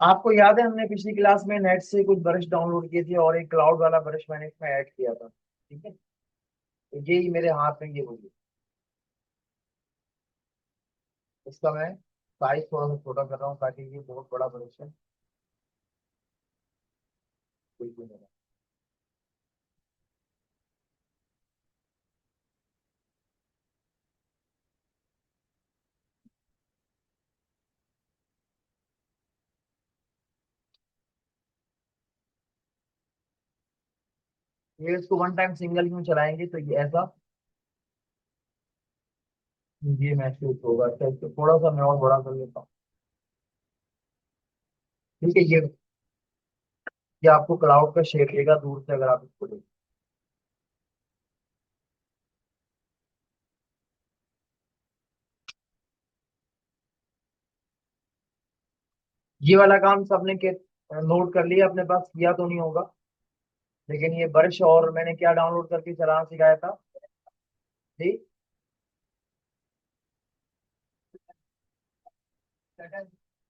आपको याद है हमने पिछली क्लास में नेट से कुछ ब्रश डाउनलोड किए थे और एक क्लाउड वाला ब्रश मैंने इसमें ऐड किया था, ठीक है। तो ये मेरे हाथ में ये हुई। इसका मैं साइज थोड़ा सा छोटा कर रहा हूँ ताकि ये बहुत बड़ा ब्रश है। बिल्कुल मेरा। ये इसको वन टाइम सिंगल यूज चलाएंगे तो ये ऐसा ये महसूस होगा। अच्छा इसको थोड़ा सा मैं और बड़ा कर लेता हूँ। ठीक है, ये आपको क्लाउड का शेप देगा दूर से अगर आप इसको देखें। ये वाला काम सबने के नोट कर लिया अपने पास, किया तो नहीं होगा। लेकिन ये ब्रश और मैंने क्या डाउनलोड करके चलाना सिखाया था। ठीक।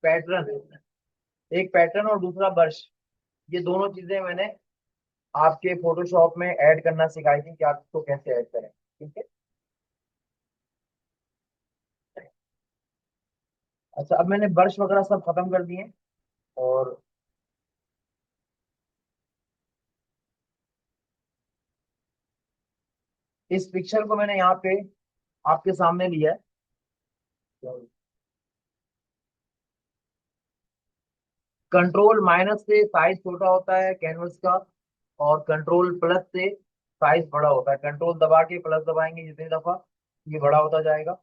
पैटर्न, एक पैटर्न और दूसरा ब्रश, ये दोनों चीजें मैंने आपके फोटोशॉप में ऐड करना सिखाई थी कि आप इसको कैसे ऐड करें, ठीक है। अच्छा, अब मैंने ब्रश वगैरह सब खत्म कर दिए और इस पिक्चर को मैंने यहाँ पे आपके सामने लिया है। कंट्रोल माइनस से साइज छोटा होता है कैनवस का, और कंट्रोल प्लस से साइज बड़ा होता है। कंट्रोल दबा के प्लस दबाएंगे जितनी दफा ये बड़ा होता जाएगा।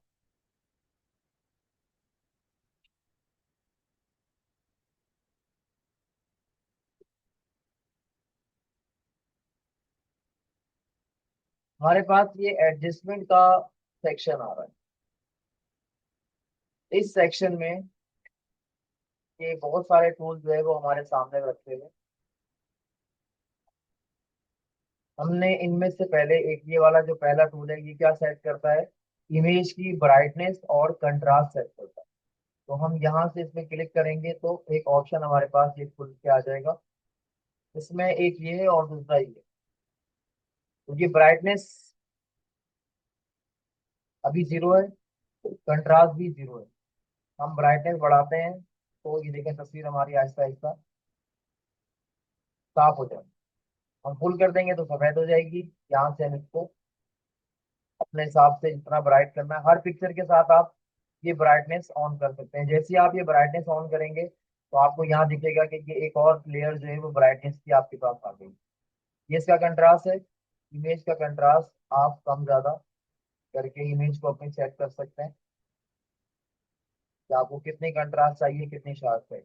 हमारे पास ये एडजस्टमेंट का सेक्शन आ रहा है। इस सेक्शन में ये बहुत सारे टूल जो है वो हमारे सामने रखे हुए हैं। हमने इनमें से पहले एक ये वाला जो पहला टूल है ये क्या सेट करता है, इमेज की ब्राइटनेस और कंट्रास्ट सेट करता है। तो हम यहाँ से इसमें क्लिक करेंगे तो एक ऑप्शन हमारे पास ये खुल के आ जाएगा। इसमें एक ये है और दूसरा ये है। तो ये ब्राइटनेस अभी जीरो है, कंट्रास्ट भी जीरो है। हम ब्राइटनेस बढ़ाते हैं तो ये देखें तस्वीर हमारी आहिस्ता आहिस्ता साफ हो जाएगी। हम फुल कर देंगे तो सफेद हो जाएगी। यहाँ से हम इसको अपने हिसाब से जितना ब्राइट करना है हर पिक्चर के साथ आप ये ब्राइटनेस ऑन कर सकते हैं। जैसे ही आप ये ब्राइटनेस ऑन करेंगे तो आपको यहाँ दिखेगा कि ये एक और लेयर जो है वो ब्राइटनेस की आपके पास आ गई। ये इसका कंट्रास्ट है। इमेज का कंट्रास्ट आप कम ज्यादा करके इमेज को अपनी सेट कर सकते हैं कि आपको कितनी कंट्रास्ट चाहिए, कितनी शार्प चाहिए।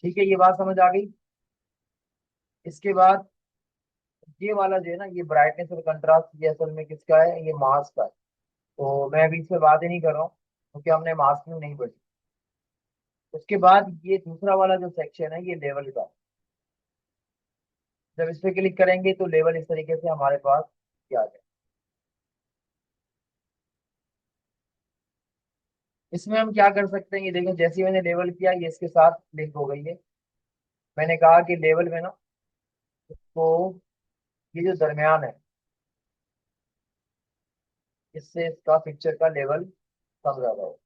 ठीक है, ये बात समझ आ गई। इसके बाद ये वाला जो है ना, ये ब्राइटनेस और कंट्रास्ट ये असल में किसका है, ये मास्क का है। तो मैं अभी इस पे बात ही नहीं कर रहा हूँ क्योंकि हमने मास्किंग नहीं पढ़ी। उसके बाद ये दूसरा वाला जो सेक्शन है ये लेवल का। जब इस पे क्लिक करेंगे तो लेवल इस तरीके से हमारे पास ये आ जाए। इसमें हम क्या कर सकते हैं, ये देखो जैसे ही मैंने लेवल किया ये इसके साथ लिंक हो गई है। मैंने कहा कि लेवल में ना, तो ये जो दरमियान है इससे इसका पिक्चर का लेवल कम ज्यादा हो।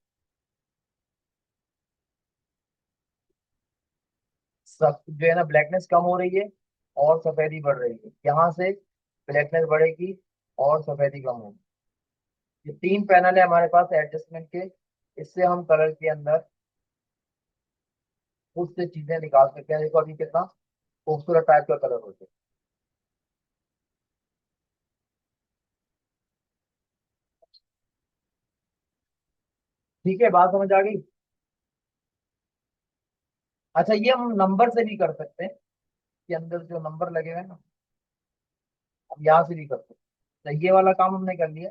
सब जो है ना ब्लैकनेस कम हो रही है और सफेदी बढ़ रही है। यहाँ से ब्लैकनेस बढ़ेगी और सफेदी कम होगी। ये तीन पैनल है हमारे पास एडजस्टमेंट के। इससे हम कलर के अंदर खुद से चीजें निकाल सकते हैं। देखो अभी कितना खूबसूरत टाइप का कलर होता है। ठीक है, बात समझ आ गई। अच्छा, ये हम नंबर से भी कर सकते हैं कि अंदर जो नंबर लगे हुए हैं ना, हम यहाँ से भी कर सकते हैं। तो ये वाला काम हमने कर लिया।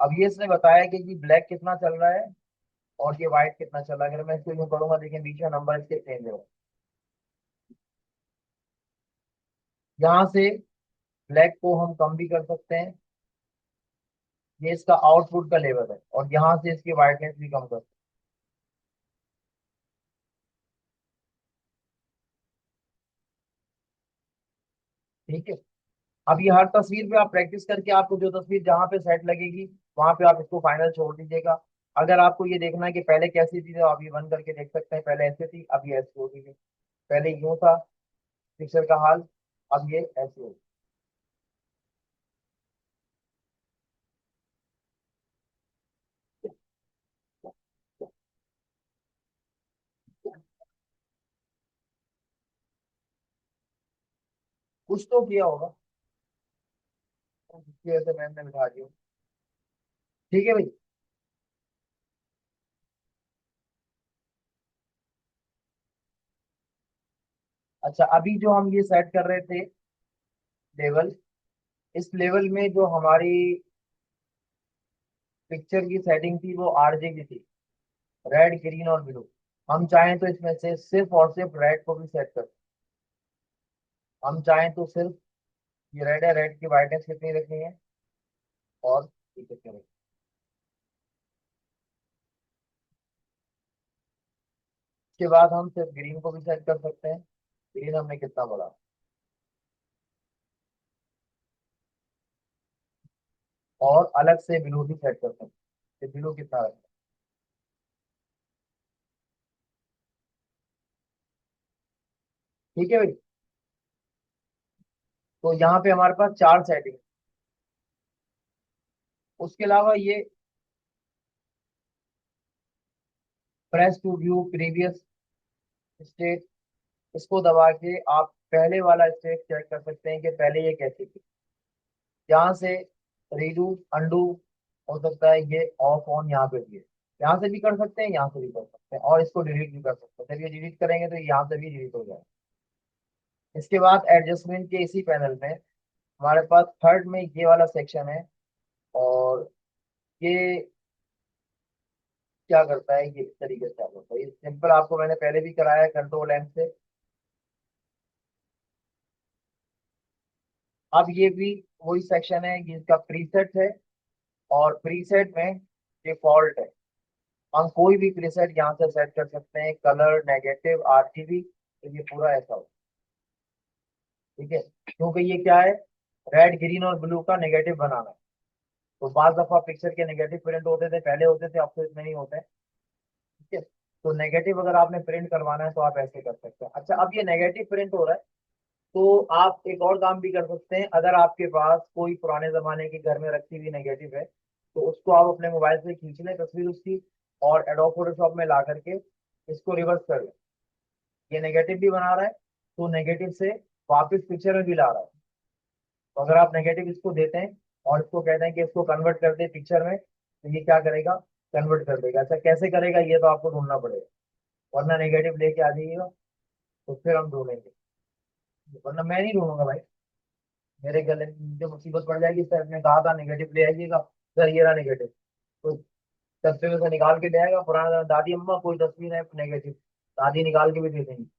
अब ये इसने बताया कि जी ब्लैक कितना चल रहा है और ये व्हाइट कितना चल रहा है। अगर मैं इसको यूँ करूंगा, देखिए बीच में नंबर इसके चेंज हो। यहाँ से ब्लैक को हम कम भी कर सकते हैं। ये इसका आउटपुट का लेवल है और यहाँ से इसकी वाइटनेस भी कम कर सकते हैं। ठीक है। अब ये हर तस्वीर पे आप प्रैक्टिस करके आपको जो तस्वीर जहाँ पे सेट लगेगी वहां पे आप इसको फाइनल छोड़ दीजिएगा। अगर आपको ये देखना है कि पहले कैसी थी तो आप ये बंद करके देख सकते हैं, पहले ऐसे थी अब ये ऐसी हो गई है। पहले यूं था पिक्चर का हाल, अब ये ऐसे हो गई। कुछ तो किया होगा जिसकी वजह से मैंने बिठा दिया। ठीक है भाई। अच्छा, अभी जो हम ये सेट कर रहे थे लेवल, इस लेवल में जो हमारी पिक्चर की सेटिंग थी वो आरजीबी थी, रेड ग्रीन और ब्लू। हम चाहें तो इसमें से सिर्फ और सिर्फ रेड को भी सेट कर सकते हैं। हम चाहें तो सिर्फ ये रेड है, रेड की ब्राइटनेस कितनी रखनी है और ये कितनी रखनी है। उसके बाद हम सिर्फ ग्रीन को भी सेट कर सकते हैं, ग्रीन हमने कितना बोला। और अलग से ब्लू भी सेट कर सकते हैं कि ब्लू कितना रखना है। ठीक है भाई। तो यहाँ पे हमारे पास चार सेटिंग। उसके अलावा ये press to view previous state, इसको दबा के आप पहले वाला स्टेट चेक कर सकते हैं कि पहले ये कैसी थी। यहाँ से रीडू अंडू हो सकता है, ये ऑफ ऑन यहाँ पे भी है। यहाँ से भी कर सकते हैं, यहाँ से भी कर सकते हैं, और इसको डिलीट भी कर सकते हैं। जब ये डिलीट करेंगे तो यहाँ से भी डिलीट हो जाएगा। इसके बाद एडजस्टमेंट के इसी पैनल में हमारे पास थर्ड में ये वाला सेक्शन है। और ये क्या करता है, ये इस तरीके से आप होता है, ये सिंपल आपको मैंने पहले भी कराया है कंट्रोल एम से। अब ये भी वही सेक्शन है जिसका प्रीसेट है, और प्रीसेट में डिफॉल्ट है। हम कोई भी प्रीसेट यहाँ से सेट कर सकते हैं, कलर, नेगेटिव, आरजीबी, तो ये पूरा ऐसा हो। ठीक है, क्योंकि ये क्या है, रेड ग्रीन और ब्लू का नेगेटिव बनाना है। तो बार दफा पिक्चर के नेगेटिव प्रिंट होते थे, पहले होते थे, अब तो इतने नहीं होते हैं। ठीक है, तो नेगेटिव अगर आपने प्रिंट करवाना है तो आप ऐसे कर सकते हैं। अच्छा, अब ये नेगेटिव प्रिंट हो रहा है तो आप एक और काम भी कर सकते हैं। अगर आपके पास कोई पुराने जमाने की घर में रखी हुई नेगेटिव है तो उसको आप अपने मोबाइल से खींच लें तस्वीर उसकी, और एडोब फोटोशॉप में ला करके इसको रिवर्स कर लें। ये नेगेटिव भी बना रहा है तो नेगेटिव से वापस पिक्चर में भी ला रहा है। तो अगर आप नेगेटिव इसको देते हैं और इसको कहते हैं कि इसको कन्वर्ट कर दे पिक्चर में, तो ये क्या करेगा, कन्वर्ट कर देगा। अच्छा, कैसे करेगा ये तो आपको ढूंढना पड़ेगा, वरना नेगेटिव लेके आ जाइएगा तो फिर हम ढूंढेंगे, वरना मैं नहीं ढूंढूंगा भाई। मेरे गले में मुझे मुसीबत पड़ जाएगी, सर ने कहा था नेगेटिव ले आइएगा, सर ये रहा नेगेटिव। तो डब्बे में से निकाल के ले आएगा पुराना, दादी अम्मा कोई तस्वीर है नेगेटिव, दादी निकाल के भी दे देंगी।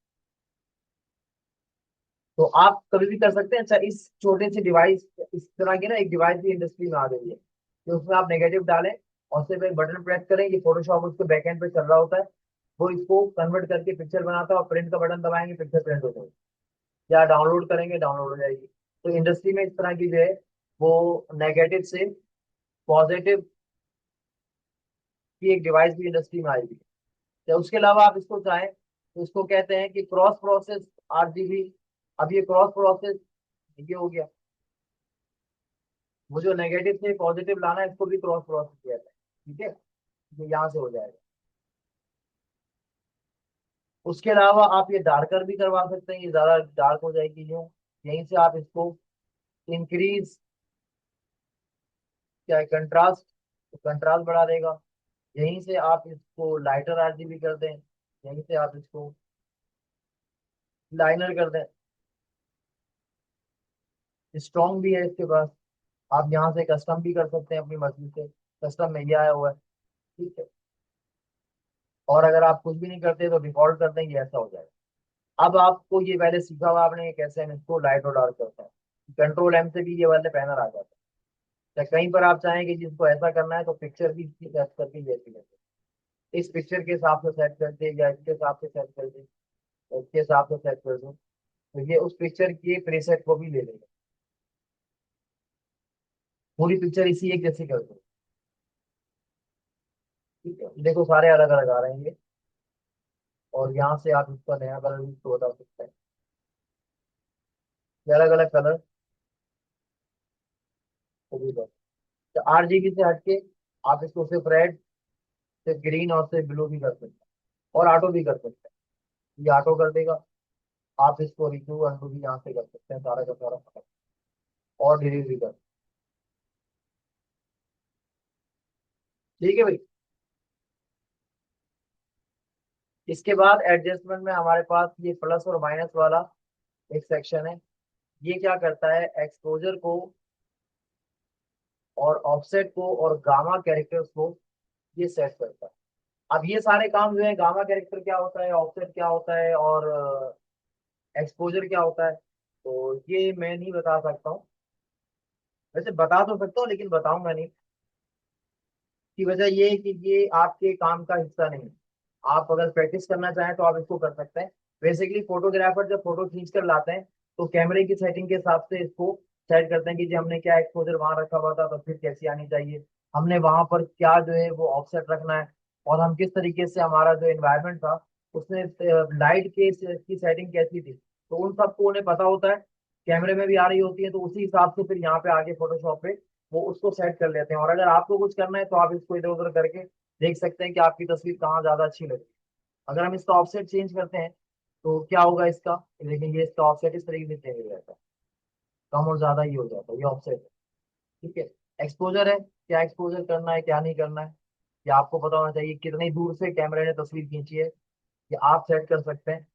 तो आप कभी भी कर सकते हैं। अच्छा, इस छोटे से डिवाइस, इस तरह की ना एक डिवाइस भी इंडस्ट्री में आ गई है कि उसमें आप नेगेटिव डालें और सिर्फ एक बटन प्रेस करें, ये फोटोशॉप उसके बैकएंड पे चल रहा होता है, वो इसको कन्वर्ट करके पिक्चर बनाता है, और प्रिंट का बटन दबाएंगे पिक्चर प्रिंट हो जाएगी, या डाउनलोड करेंगे डाउनलोड हो जाएगी। तो इंडस्ट्री में इस तरह की जो है वो नेगेटिव से पॉजिटिव की एक डिवाइस भी इंडस्ट्री में आएगी। या उसके अलावा आप इसको चाहें तो इसको कहते हैं कि क्रॉस प्रोसेस आरजीबी। अब ये क्रॉस प्रोसेस ये हो गया, वो जो नेगेटिव से पॉजिटिव लाना है इसको भी क्रॉस प्रोसेस किया जाता है। ठीक है, ये यहाँ से हो जाएगा। उसके अलावा आप ये डार्कर भी करवा सकते हैं, ये ज्यादा डार्क हो जाएगी यूँ, यहीं से आप इसको इंक्रीज, क्या है, कंट्रास्ट, तो कंट्रास्ट बढ़ा देगा। यहीं से आप इसको लाइटर आरजीबी कर दें, यहीं से आप इसको लाइनर कर दें। स्ट्रॉन्ग भी है इसके पास, आप यहाँ से कस्टम भी कर सकते हैं अपनी मर्जी से, कस्टम में ये आया हुआ है। ठीक है, और अगर आप कुछ भी नहीं करते तो डिफॉल्ट कर देंगे, ऐसा हो जाएगा। अब आपको ये पहले सीखा हुआ आपने कि कैसे हम इसको लाइट और डार्क करते हैं, कंट्रोल एम से भी ये वाले पैनल आ जाते हैं। या कहीं पर आप चाहें कि जिसको ऐसा करना है तो पिक्चर भी इसकी सेट करके जैसे जैसे इस पिक्चर के हिसाब से सेट कर दे, या इसके हिसाब से सेट कर दे, या इसके हिसाब से सेट कर दो, तो ये उस पिक्चर की प्रीसेट को भी ले लेगा। पूरी पिक्चर इसी एक जैसी कर दो। ठीक है, देखो सारे अलग अलग आ रहे हैं ये। और यहाँ से आप इसका नया कलर भी तो बता सकते हैं, ये अलग अलग कलर वो भी दो। तो RGB से हटके आप इसको सिर्फ रेड, सिर्फ ग्रीन और सिर्फ ब्लू भी कर सकते हैं, और ऑटो भी कर सकते हैं, ये ऑटो कर देगा। आप इसको रिव्यू अंडू भी यहाँ से कर सकते हैं, सारा का सारा, और डिलीट भी कर। ठीक है भाई। इसके बाद एडजस्टमेंट में हमारे पास ये प्लस और माइनस वाला एक सेक्शन है। ये क्या करता है, एक्सपोजर को और ऑफसेट को और गामा कैरेक्टर्स को ये सेट करता है। अब ये सारे काम जो है, गामा कैरेक्टर क्या होता है, ऑफसेट क्या होता है, और एक्सपोजर क्या होता है, तो ये मैं नहीं बता सकता हूँ। वैसे बता तो सकता हूँ लेकिन बताऊंगा नहीं, की वजह ये है कि ये आपके काम का हिस्सा नहीं है। आप अगर प्रैक्टिस करना चाहें तो आप इसको कर सकते हैं। बेसिकली फोटोग्राफर जब फोटो खींच कर लाते हैं तो कैमरे की सेटिंग के हिसाब से इसको सेट करते हैं कि जी हमने क्या एक्सपोजर वहां रखा हुआ था तो फिर कैसी आनी चाहिए, हमने वहां पर क्या जो है वो ऑफसेट रखना है, और हम किस तरीके से हमारा जो एनवायरनमेंट था उसमें लाइट के की सेटिंग कैसी थी, तो उन सबको उन्हें पता होता है। कैमरे में भी आ रही होती है तो उसी हिसाब से फिर यहाँ पे आगे फोटोशॉप पे वो उसको सेट कर लेते हैं। और अगर आपको कुछ करना है तो आप इसको इधर उधर करके देख सकते हैं कि आपकी तस्वीर कहाँ ज्यादा अच्छी लगी। अगर हम इसका ऑफसेट चेंज करते हैं तो क्या होगा इसका, देखेंगे इसका ऑफसेट इस तरीके से चेंज हो जाता है, कम और ज्यादा ही हो जाता है, ये ऑफसेट है। ठीक है। एक्सपोजर है, क्या एक्सपोजर करना है क्या नहीं करना है, ये आपको पता होना चाहिए। कितनी दूर से कैमरे ने तस्वीर खींची है ये आप सेट कर सकते हैं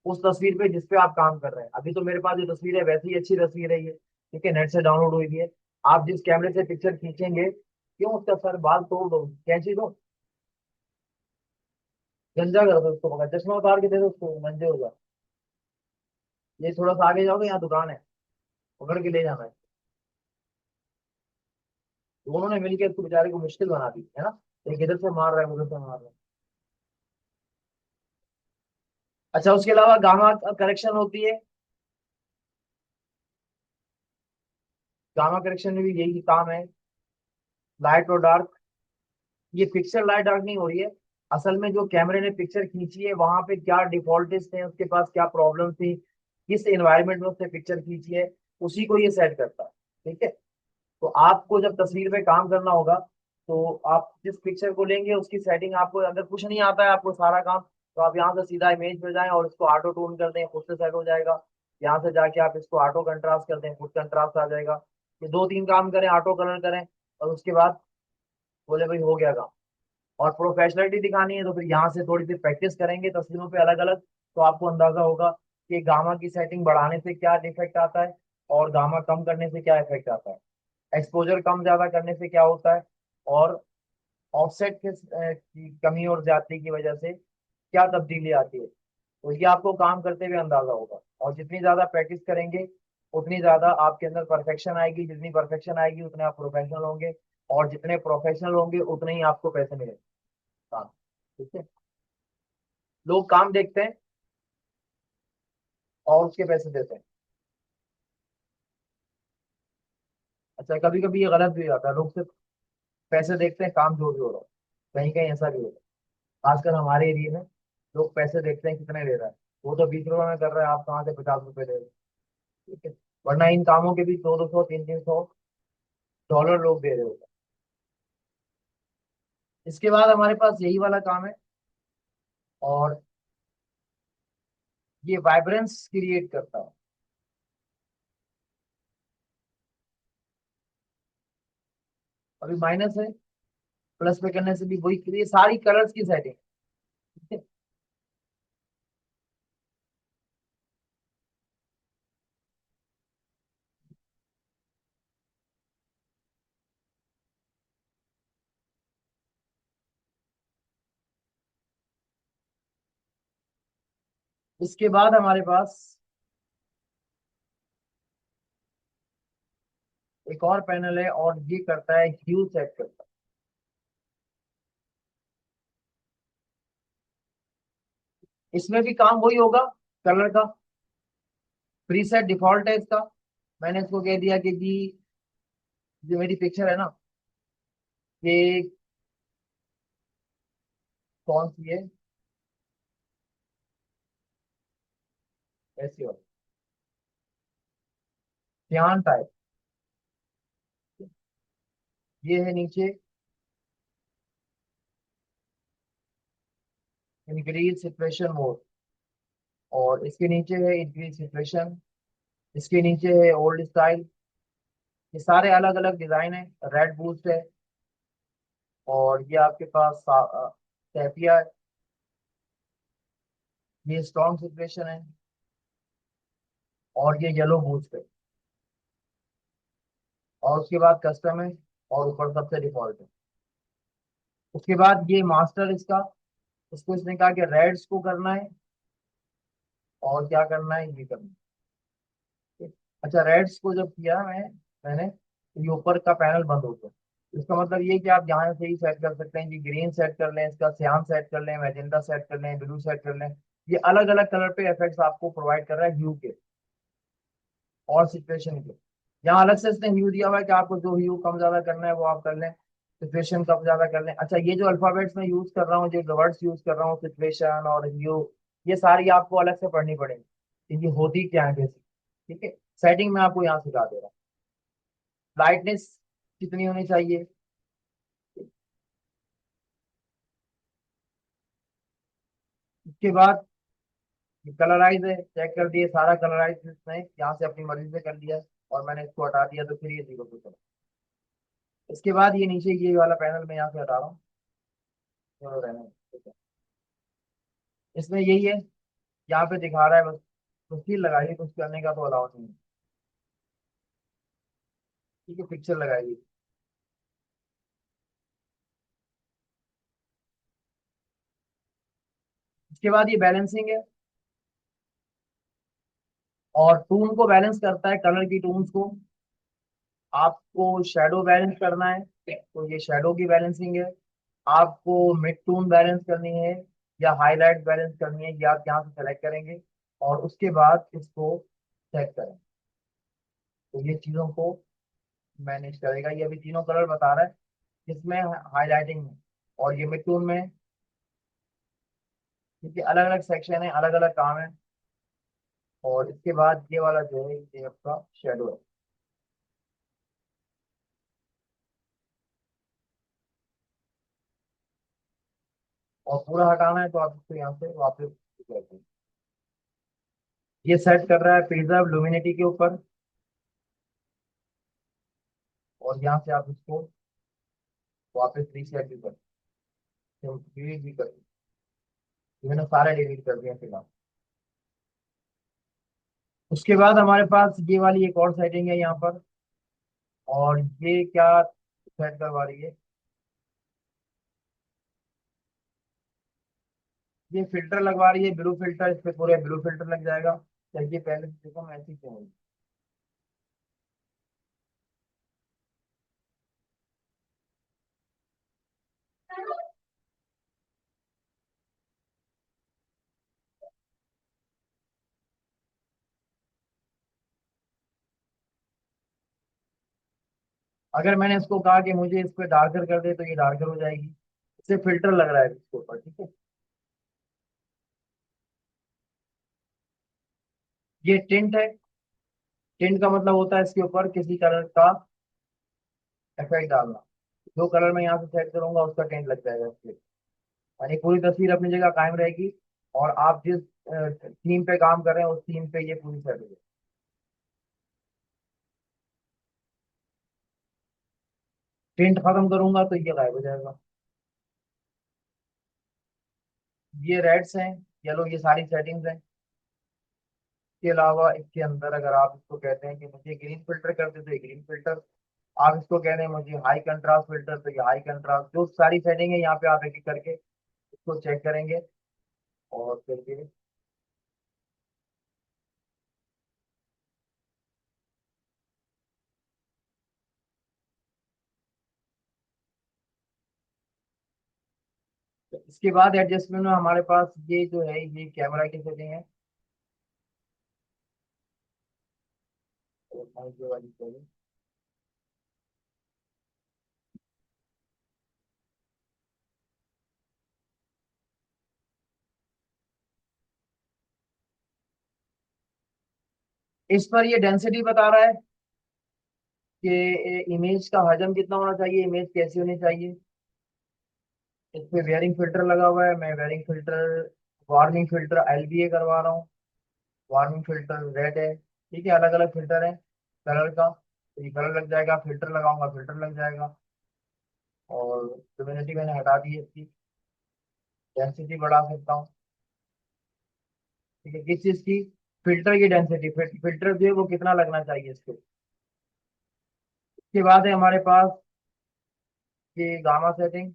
उस तस्वीर पे जिस पे आप काम कर रहे हैं। अभी तो मेरे पास जो तस्वीर है वैसी ही अच्छी तस्वीर है ये, ठीक है, नेट से डाउनलोड हुई भी है। आप जिस कैमरे से पिक्चर खींचेंगे, क्यों उसका सर बाल तोड़ दो, कैंची दो, गंजा कर दो उसको, पकड़ चश्मा उतार के दे दो उसको, गंजे हो जाओ। ये थोड़ा सा आगे जाओगे, यहाँ दुकान है, पकड़ के ले जाना है। दोनों ने मिलकर उसको बेचारे को मुश्किल बना दी है ना, एक इधर से मार रहा है उधर से मार रहा है। अच्छा, उसके अलावा गामा करेक्शन होती है। गामा करेक्शन में भी यही काम है, लाइट और डार्क। ये पिक्चर लाइट डार्क नहीं हो रही है, असल में जो कैमरे ने पिक्चर खींची है वहां पे क्या डिफॉल्ट्स थे, उसके पास क्या प्रॉब्लम थी, किस एनवायरनमेंट में उसने पिक्चर खींची है, उसी को ये सेट करता है। ठीक है। तो आपको जब तस्वीर पे काम करना होगा तो आप जिस पिक्चर को लेंगे उसकी सेटिंग, आपको अगर कुछ नहीं आता है आपको सारा काम, तो आप यहाँ से सीधा इमेज पे जाएं और इसको ऑटो टून कर दें, खुद से सेट हो जाएगा। यहाँ से जाके आप इसको ऑटो कंट्रास्ट कर दें, खुद कंट्रास्ट आ जाएगा। ये दो तीन काम करें, ऑटो कलर करें, और उसके बाद बोले भाई हो गया काम। और प्रोफेशनलिटी दिखानी है तो फिर यहाँ से थोड़ी सी प्रैक्टिस करेंगे तस्वीरों पे अलग अलग, तो आपको अंदाजा होगा कि गामा की सेटिंग बढ़ाने से क्या इफेक्ट आता है और गामा कम करने से क्या इफेक्ट आता है, एक्सपोजर कम ज्यादा करने से क्या होता है, और ऑफसेट की कमी और ज्यादती की वजह से क्या तब्दीली आती है। तो ये आपको काम करते हुए अंदाजा होगा, और जितनी ज्यादा प्रैक्टिस करेंगे उतनी ज्यादा आपके अंदर परफेक्शन आएगी, जितनी परफेक्शन आएगी उतने आप प्रोफेशनल होंगे, और जितने प्रोफेशनल होंगे उतने ही आपको पैसे मिलेंगे। काम, ठीक है। लोग काम देखते हैं और उसके पैसे देते हैं। अच्छा, कभी कभी ये गलत भी हो जाता है, लोग सिर्फ पैसे देखते हैं, काम जो भी हो रहा है, कहीं कहीं ऐसा भी होता है। खासकर हमारे एरिया में लोग पैसे देखते हैं कितने ले रहा है, वो तो 20 रुपए में कर रहा है, आप कहाँ से 50 रुपए ले रहे हो। ठीक है। वरना इन कामों के भी 200 200 300 300 डॉलर लोग दे रहे होते हैं। इसके बाद हमारे पास यही वाला काम है, और ये वाइब्रेंस क्रिएट करता है। अभी माइनस है, प्लस पे करने से भी वही, ये सारी कलर्स की सेटिंग। ठीक है। इसके बाद हमारे पास एक और पैनल है, और ये करता है ह्यू सेट करता है। इसमें भी काम वही होगा, कलर का प्रीसेट डिफॉल्ट है इसका। मैंने इसको कह दिया कि जी जो मेरी पिक्चर है ना, ये कौन सी है, ऐसी वाली ध्यान टाइप। ये है नीचे इंक्रीज सिचुएशन मोड, और इसके नीचे है इंक्रीज सिचुएशन, इसके नीचे है ओल्ड स्टाइल। ये सारे अलग अलग डिजाइन है। रेड बूस्ट है, और ये आपके पास सेपिया है, ये स्ट्रॉन्ग सिचुएशन है, और ये येलो बूस्ट है, और उसके बाद कस्टम है, और ऊपर सबसे डिफॉल्ट है। उसके बाद ये मास्टर इसका, इसको इसने कहा कि रेड्स को करना है, और क्या करना है, ये करना है। अच्छा, रेड्स को जब किया मैंने तो ये ऊपर का पैनल बंद होता है। इसका मतलब ये कि आप यहाँ से ही सेट कर सकते हैं कि ग्रीन सेट कर लें, इसका सियान सेट कर लें, मैजेंटा सेट कर लें, ब्लू सेट कर लें। ये अलग अलग कलर पे इफेक्ट्स आपको प्रोवाइड कर रहा है ह्यू के और सिचुएशन के। यहाँ अलग से इसने ह्यू दिया हुआ है कि आपको जो ह्यू कम ज्यादा करना है वो आप कर लें, सिचुएशन कम ज्यादा कर लें। अच्छा, ये जो अल्फाबेट्स मैं यूज कर रहा हूँ, जो वर्ड्स यूज कर रहा हूँ, सिचुएशन और ह्यू, ये सारी आपको अलग से पढ़नी पड़ेगी कि ये होती क्या है बेसिक। ठीक है, सेटिंग में आपको यहाँ सिखा दे रहा हूँ। ब्राइटनेस कितनी होनी चाहिए, उसके बाद कलराइज है, चेक कर दिए सारा कलराइज इसने यहाँ से अपनी मर्जी से कर लिया, और मैंने इसको हटा दिया तो फिर ये जीरो पे चला। इसके बाद ये नीचे ये वाला पैनल मैं यहाँ से हटा रहा हूँ, चलो रहने दो, ठीक है। इसमें यही है, यहाँ पे दिखा रहा है बस, तस्वीर लगाइए, कुछ करने का तो अलाउ नहीं है। ठीक है, पिक्चर लगाइए। इसके बाद ये बैलेंसिंग है, और टून को बैलेंस करता है, कलर की टून्स को। आपको शेडो बैलेंस करना है तो ये शेडो की बैलेंसिंग है। आपको मिड टून बैलेंस करनी है या हाईलाइट बैलेंस करनी है, ये आप यहाँ से सेलेक्ट करेंगे, और उसके बाद इसको सेट करें, तो ये चीज़ों को मैनेज करेगा। ये अभी तीनों कलर बता रहा है, इसमें हाईलाइटिंग में और ये मिड टून में है, क्योंकि अलग अलग सेक्शन है, अलग अलग काम है। और इसके बाद ये वाला जो है ये आपका शेडो है। और पूरा हटाना है तो आप इसको यहाँ से वापस करते हैं। ये सेट कर रहा है प्रिजर्व लुमिनिटी के ऊपर, और यहाँ से आप इसको वापस रीसेट भी कर, डिलीट भी कर, मैंने सारे डिलीट कर दिया फिलहाल। उसके बाद हमारे पास ये वाली एक और सेटिंग है यहाँ पर, और ये क्या सेट करवा रही है, ये फिल्टर लगवा रही है ब्लू फिल्टर, इस पे पूरे ब्लू फिल्टर लग जाएगा। चलिए पहले से देखो मैं ऐसी क्यों हूँ। अगर मैंने इसको कहा कि मुझे इस पे डार्कर कर दे तो ये डार्कर हो जाएगी, इससे फिल्टर लग रहा है इसके ऊपर, ठीक है। ये टिंट है, टिंट का मतलब होता है इसके ऊपर किसी कलर का इफेक्ट डालना। जो कलर मैं यहाँ से सेट करूंगा उसका टिंट लग जाएगा इसके, यानी पूरी तस्वीर अपनी जगह कायम रहेगी, और आप जिस थीम पे काम कर रहे हैं उस थीम पे ये पूरी सेट होगी। टिंट खत्म करूंगा तो ये गायब हो जाएगा। ये रेड्स हैं, येलो, ये सारी सेटिंग्स हैं। इसके अलावा इसके अंदर अगर आप इसको कहते हैं कि मुझे ग्रीन फिल्टर कर दे तो ये ग्रीन फिल्टर, आप इसको कह रहे हैं मुझे हाई कंट्रास्ट फिल्टर तो ये हाई कंट्रास्ट, जो सारी सेटिंग है यहाँ पे आप एक एक करके इसको चेक करेंगे। और फिर ये इसके बाद एडजस्टमेंट में हमारे पास ये जो है ये कैमरा की सेटिंग है, और ये वाली सेटिंग। इस पर ये डेंसिटी बता रहा है कि इमेज का हजम कितना होना चाहिए, इमेज कैसी होनी चाहिए। इस पे वेयरिंग फिल्टर लगा हुआ है, मैं wearing filter warming filter LBA करवा रहा हूँ। वार्मिंग फिल्टर रेड है, ठीक है, अलग अलग फिल्टर है कलर का, तो ये कलर लग जाएगा, फिल्टर लगाऊंगा फिल्टर लग जाएगा। और ल्यूमिनिटी मैंने हटा दी है इसकी, डेंसिटी बढ़ा सकता हूँ, ठीक है, किस चीज की, फिल्टर की डेंसिटी, फिल्टर जो है वो कितना लगना चाहिए इसको। इसके बाद है हमारे पास ये गामा सेटिंग,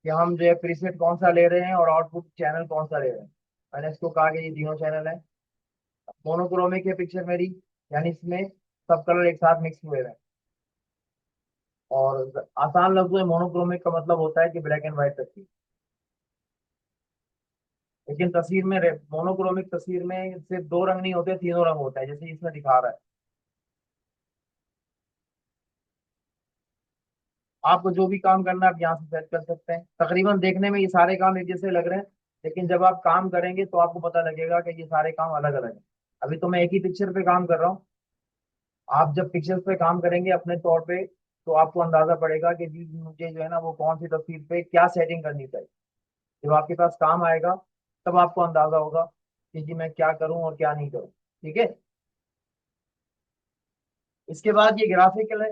कि हम जो है प्रीसेट कौन सा ले रहे हैं और आउटपुट चैनल कौन सा ले रहे हैं। मैंने इसको कहा कि ये तीनों चैनल है, मोनोक्रोमिक है पिक्चर मेरी, यानी इसमें सब कलर एक साथ मिक्स हुए हैं। और आसान लफ्जों में मोनोक्रोमिक का मतलब होता है कि ब्लैक एंड व्हाइट तस्वीर, लेकिन तस्वीर में मोनोक्रोमिक तस्वीर में सिर्फ दो रंग नहीं होते, तीनों रंग होता है, जैसे इसमें दिखा रहा है। आपको जो भी काम करना है आप यहाँ से सेट कर सकते हैं। तकरीबन देखने में ये सारे काम एक जैसे लग रहे हैं, लेकिन जब आप काम करेंगे तो आपको पता लगेगा कि ये सारे काम अलग अलग हैं। अभी तो मैं एक ही पिक्चर पे काम कर रहा हूँ, आप जब पिक्चर्स पे काम करेंगे अपने तौर पे, तो आपको अंदाजा पड़ेगा कि जी मुझे जो है ना वो कौन सी तस्वीर पे क्या सेटिंग करनी चाहिए। जब आपके पास काम आएगा तब आपको अंदाजा होगा कि जी मैं क्या करूं और क्या नहीं करूं, ठीक है। इसके बाद ये ग्राफिकल है,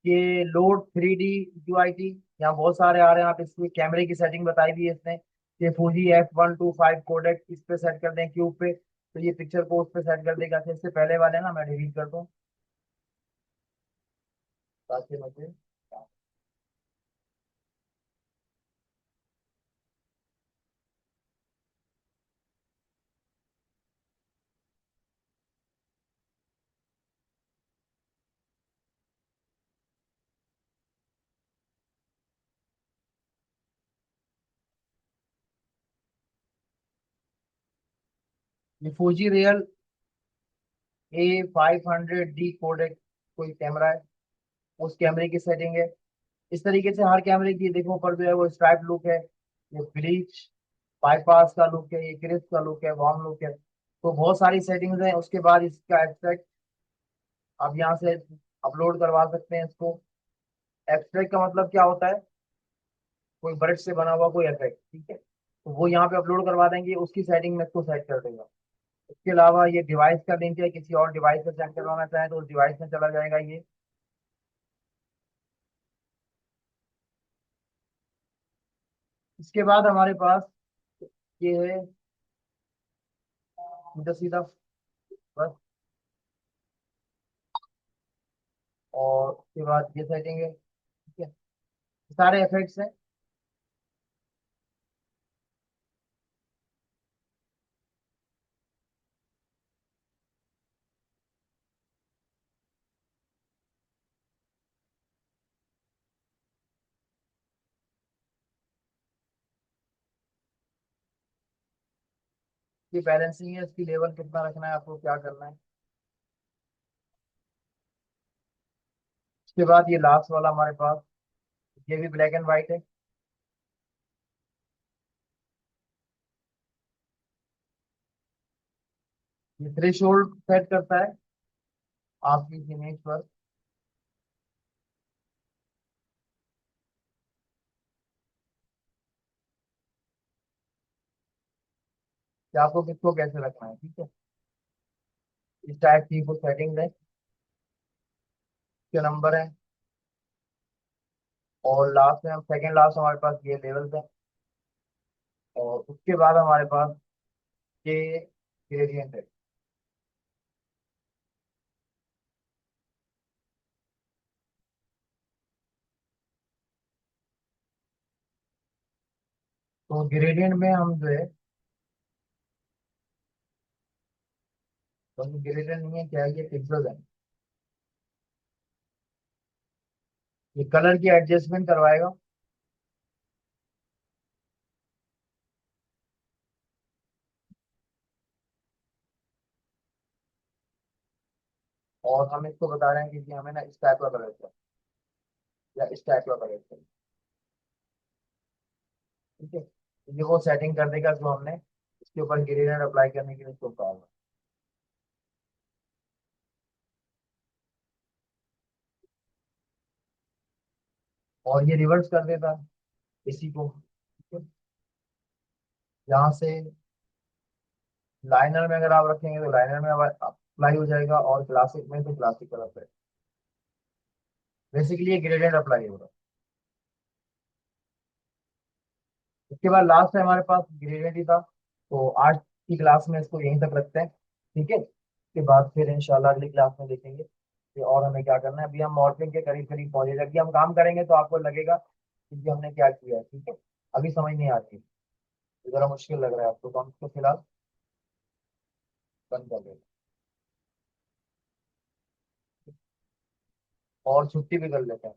ये लोड 3D यूआईटी, यहाँ बहुत सारे आ रहे हैं। आप इसमें कैमरे की सेटिंग बताई भी है इसने, ये फूजी F125 कोडेक इस पे सेट कर दें क्यूब पे, तो ये पिक्चर को उस पे सेट कर देगा। इससे पहले वाले ना मैं डिलीट कर दूं ताकि मुझे, ये फूजी रियल A500D कोडेक कोई कैमरा है, उस कैमरे की सेटिंग है। इस तरीके से हर कैमरे की देखो पर जो है वो स्ट्राइप लुक है, ये ब्लीच बाईपास का लुक है, ये क्रिस्प का लुक है, वार्म लुक है, तो बहुत सारी सेटिंग्स हैं। उसके बाद इसका एब्स्ट्रैक्ट आप यहाँ से अपलोड करवा सकते हैं इसको। एब्स्ट्रैक्ट का मतलब क्या होता है, कोई ब्रश से बना हुआ कोई इफेक्ट, ठीक है, तो वो यहाँ पे अपलोड करवा देंगे, उसकी सेटिंग में इसको सेट कर देगा। इसके अलावा ये डिवाइस का लिंक है, किसी और डिवाइस से सेट करवाना चाहें तो उस डिवाइस में चला जाएगा ये। इसके बाद हमारे पास ये है सीधा सीधा बस, और उसके बाद ये सेटिंग है, ठीक है, सारे इफेक्ट्स हैं। ये बैलेंसिंग है, इसकी लेवल कितना रखना है आपको, क्या करना है। उसके बाद ये लास्ट वाला हमारे पास, ये भी ब्लैक एंड व्हाइट है, ये थ्रेशोल्ड सेट करता है आपकी इमेज पर कि आपको किसको कैसे रखना है, ठीक है। इस टाइप की वो सेटिंग है, इसके नंबर है। और लास्ट में हम सेकंड लास्ट हमारे पास ये लेवल्स है, और उसके बाद हमारे पास ये ग्रेडियंट है। तो ग्रेडियंट में हम जो है, तो ग्रेडियंट नहीं है, क्या है, ये पिक्सल है, ये कलर की एडजस्टमेंट करवाएगा। और हम इसको बता रहे हैं कि हमें ना इस टाइप का कलर चाहिए या इस टाइप का कलर चाहिए, ठीक है, तो ये वो सेटिंग कर देगा जो हमने इसके ऊपर ग्रेडियंट अप्लाई करने के लिए इसको कहा होगा। और ये रिवर्स कर देता है इसी को। यहाँ से लाइनर में अगर आप रखेंगे तो लाइनर में अप्लाई हो जाएगा, और क्लासिक में तो क्लासिक कलर पे। बेसिकली ये ग्रेडियंट अप्लाई होगा। इसके बाद लास्ट है हमारे पास ग्रेडियंट ही था। तो आज की क्लास में इसको यहीं तक रखते हैं, ठीक है। इसके बाद फिर इंशाल्लाह अगली क्लास में देखेंगे कि और हमें क्या करना है। अभी हम मॉडलिंग के करीब करीब पहुंचे, जबकि हम काम करेंगे तो आपको लगेगा कि हमने क्या किया है, ठीक है। अभी समझ नहीं आती, जरा मुश्किल लग रहा है आपको, तो हम इसको फिलहाल बंद कर देते हैं और छुट्टी भी कर लेते हैं।